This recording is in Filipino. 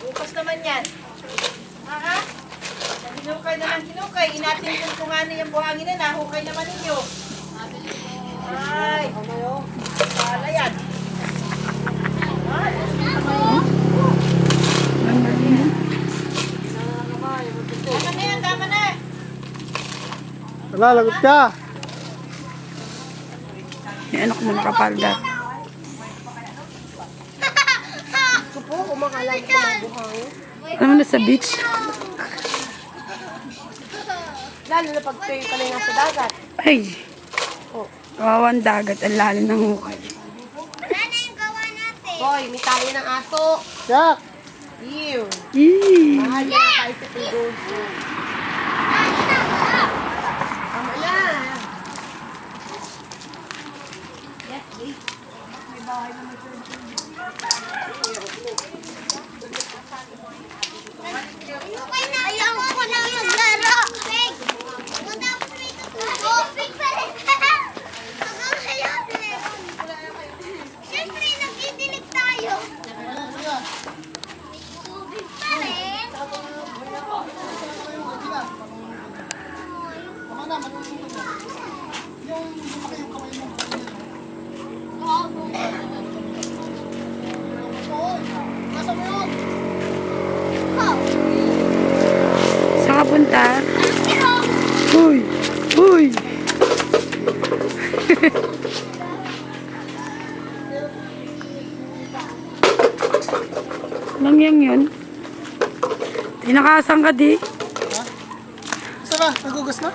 Bukas naman yan. Ha? Hinukay na lang hinukay. Inatin kung ano yung buhangin na. Nahukay naman ninyo. Ay. Pala yan. Tama na yan, tama na. Wala, lagot ka. Yung anak mo nakapalda. Gusto po, kumakalang ko ng buhangin. Ano na sa beach? Lalo na pag kayo pala nasa dagat. Ay! Kawawan dagat. Ang lalim ng hukay. Hoy, may tayo ng aso. Yak! Ew. Yee! Mahal na tayo sa puso. Tama na. Ayaw ko na maglaro. Pig! Punta ko dito. Oh, pig pa rin. Hanggang ngayon. Siyempre, nagdidilig tayo. Tubig pa rin. Saan ka punta? Uy! Uy! Anong yan yun? Tinakasan ka di? Saan ba? Nagugas na?